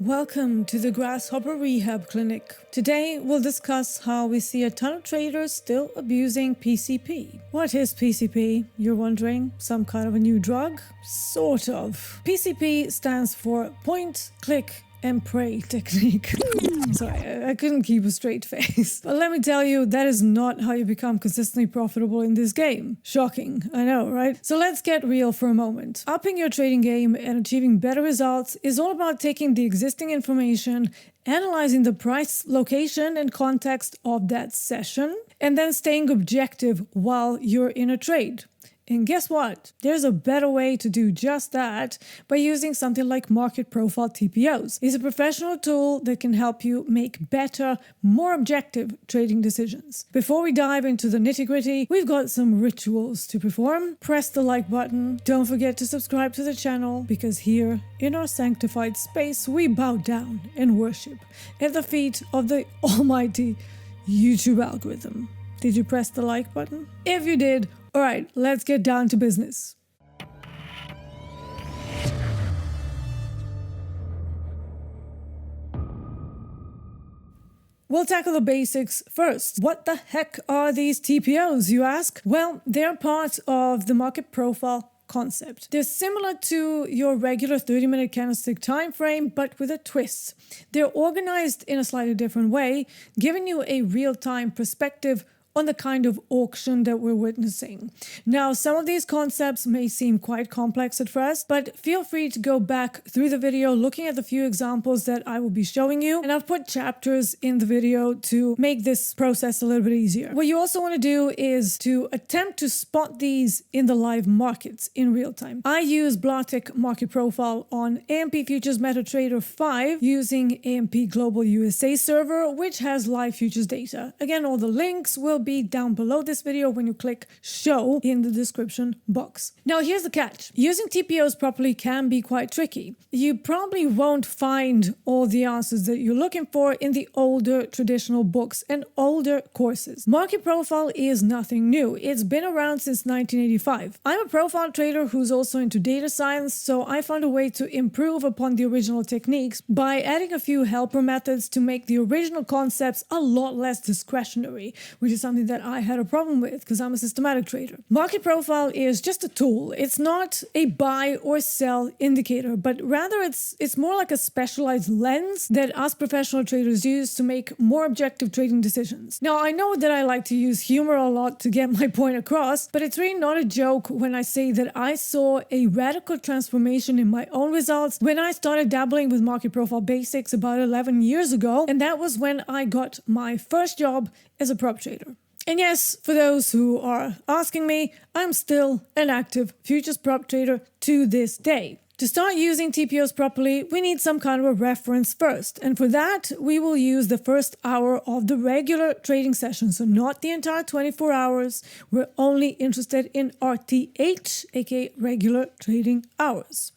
Welcome to the Grasshopper Rehab Clinic. Today we'll discuss how we see a ton of traders still abusing PCP. What is PCP? You're wondering? Some kind of a new drug? Sort of. PCP stands for point, click, and pray technique. Sorry, I couldn't keep a straight face. But let me tell you, that is not how you become consistently profitable in this game. Shocking, I know, right? So let's get real for a moment. Upping your trading game and achieving better results is all about taking the existing information, analyzing the price, location, and context of that session, and then staying objective while you're in a trade. And guess what? There's a better way to do just that by using something like Market Profile TPOs. It's a professional tool that can help you make better, more objective trading decisions. Before we dive into the nitty-gritty, we've got some rituals to perform. Press the like button. Don't forget to subscribe to the channel, because here in our sanctified space, we bow down and worship at the feet of the almighty YouTube algorithm. Did you press the like button? If you did, all right, let's get down to business. We'll tackle the basics first. What the heck are these TPOs, you ask? Well, they're part of the market profile concept. They're similar to your regular 30-minute candlestick time frame, but with a twist. They're organized in a slightly different way, giving you a real-time perspective on the kind of auction that we're witnessing. Now, some of these concepts may seem quite complex at first, but feel free to go back through the video looking at the few examples that I will be showing you, and I've put chapters in the video to make this process a little bit easier. What you also want to do is to attempt to spot these in the live markets in real time. I use Blahtech Market Profile on AMP Futures Metatrader 5 using AMPGlobalUSA server, which has live futures data. Again, all the links will be down below this video when you click show in the description box. Now here's the catch. Using TPOs properly can be quite tricky. You probably won't find all the answers that you're looking for in the older traditional books and older courses. Market Profile is nothing new. It's been around since 1985. I'm a profile trader who's also into data science, so I found a way to improve upon the original techniques by adding a few helper methods to make the original concepts a lot less discretionary, which is something that I had a problem with because I'm a systematic trader. Market Profile is just a tool. It's not a buy or sell indicator, but rather it's more like a specialized lens that us professional traders use to make more objective trading decisions. Now, I know that I like to use humor a lot to get my point across, but it's really not a joke when I say that I saw a radical transformation in my own results when I started dabbling with Market Profile basics about 11 years ago, and that was when I got my first job as a prop trader. And yes, for those who are asking me, I'm still an active futures prop trader to this day. To start using TPOs properly, we need some kind of a reference first. And for that, we will use the first hour of the regular trading session. So not the entire 24 hours. We're only interested in RTH, aka regular trading hours.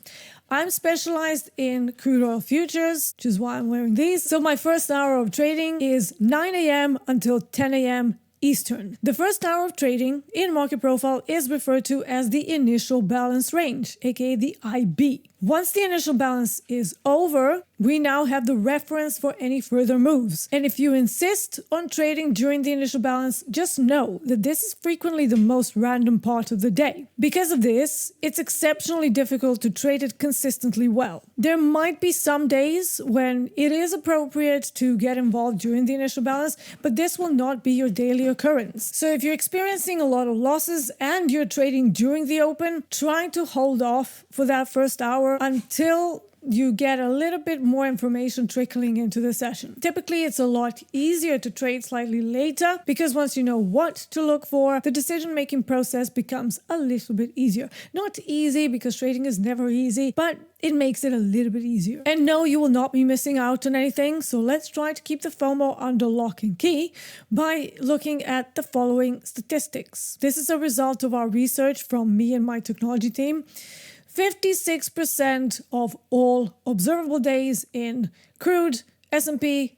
I'm specialized in crude oil futures, which is why I'm wearing these. So my first hour of trading is 9 a.m. until 10 a.m. Eastern. The first hour of trading in Market Profile is referred to as the initial balance range, aka the IB. Once the initial balance is over, we now have the reference for any further moves. And if you insist on trading during the initial balance, just know that this is frequently the most random part of the day. Because of this, it's exceptionally difficult to trade it consistently well. There might be some days when it is appropriate to get involved during the initial balance, but this will not be your daily occurrence. So if you're experiencing a lot of losses and you're trading during the open, try to hold off for that first hour until you get a little bit more information trickling into the session. Typically, it's a lot easier to trade slightly later because once you know what to look for, the decision-making process becomes a little bit easier. Not easy because trading is never easy, but it makes it a little bit easier. And no, you will not be missing out on anything, so let's try to keep the FOMO under lock and key by looking at the following statistics. This is a result of our research from me and my technology team. 56% of all observable days in crude, S&P,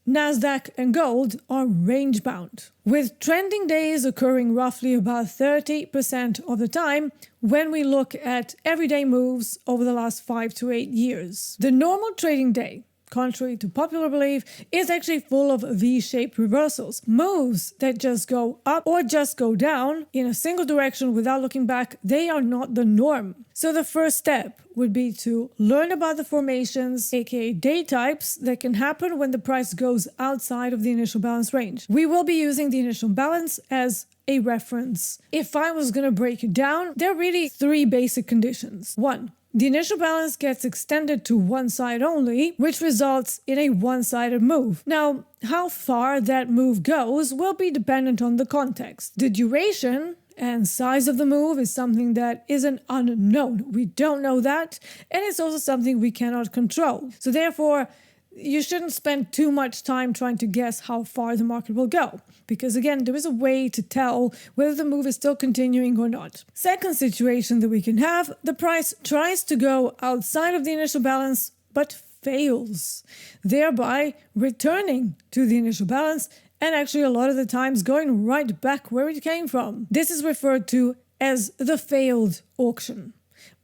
Nasdaq and gold are range bound, with trending days occurring roughly about 30% of the time when we look at everyday moves over the last 5 to 8 years. The normal trading day, contrary to popular belief, is actually full of V-shaped reversals. Moves that just go up or just go down in a single direction without looking back, they are not the norm. So the first step would be to learn about the formations, aka day types, that can happen when the price goes outside of the initial balance range. We will be using the initial balance as a reference. If I was going to break it down, there are really 3 basic conditions. 1. The initial balance gets extended to one side only, which results in a one-sided move. Now, how far that move goes will be dependent on the context. The duration and size of the move is something that is an unknown. We don't know that, and it's also something we cannot control. So therefore, you shouldn't spend too much time trying to guess how far the market will go, because again, there is a way to tell whether the move is still continuing or not. Second situation that we can have, the price tries to go outside of the initial balance but fails, thereby returning to the initial balance and actually a lot of the times going right back where it came from. This is referred to as the failed auction.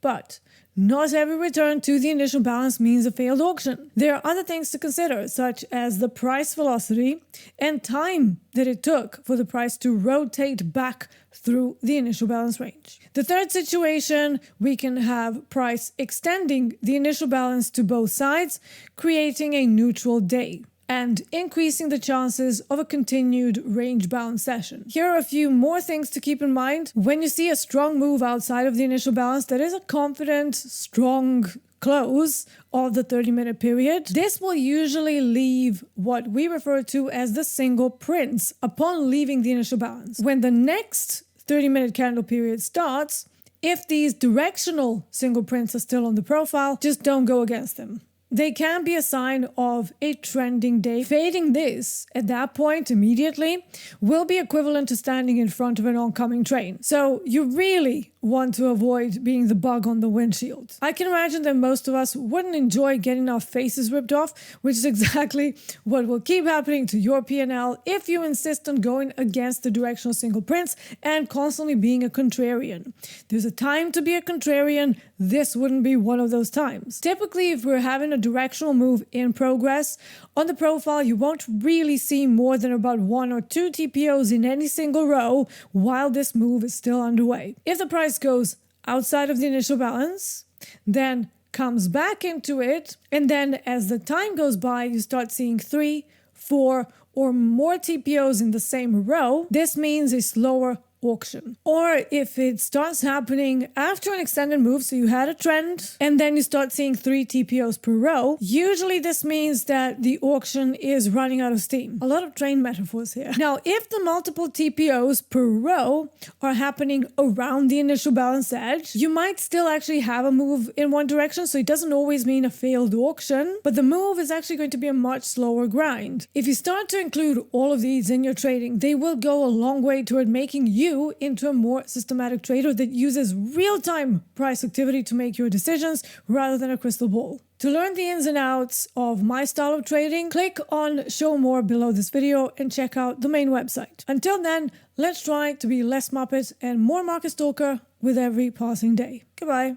But not every return to the initial balance means a failed auction. There are other things to consider, such as the price velocity and time that it took for the price to rotate back through the initial balance range. The third situation, we can have price extending the initial balance to both sides, creating a neutral day and increasing the chances of a continued range-bound session. Here are a few more things to keep in mind. When you see a strong move outside of the initial balance, that is a confident, strong close of the 30-minute period. This will usually leave what we refer to as the single prints upon leaving the initial balance. When the next 30-minute candle period starts, if these directional single prints are still on the profile, just don't go against them. They can be a sign of a trending day. Fading this at that point immediately will be equivalent to standing in front of an oncoming train. So you really want to avoid being the bug on the windshield. I can imagine that most of us wouldn't enjoy getting our faces ripped off, which is exactly what will keep happening to your P&L if you insist on going against the directional single prints and constantly being a contrarian. There's a time to be a contrarian. This wouldn't be one of those times. Typically, if we're having a directional move in progress, on the profile, you won't really see more than about 1 or 2 TPOs in any single row while this move is still underway. If the price goes outside of the initial balance, then comes back into it, and then as the time goes by, you start seeing 3, 4, or more TPOs in the same row, this means a slower auction. Or if it starts happening after an extended move, so you had a trend and then you start seeing 3 TPOs per row, usually this means that the auction is running out of steam. A lot of train metaphors here. Now, if the multiple TPOs per row are happening around the initial balance edge, you might still actually have a move in one direction, so it doesn't always mean a failed auction, but the move is actually going to be a much slower grind. If you start to include all of these in your trading, they will go a long way toward making you into a more systematic trader that uses real-time price activity to make your decisions rather than a crystal ball. To learn the ins and outs of my style of trading, click on Show More below this video and check out the main website. Until then, let's try to be less Muppet and more market stalker with every passing day. Goodbye.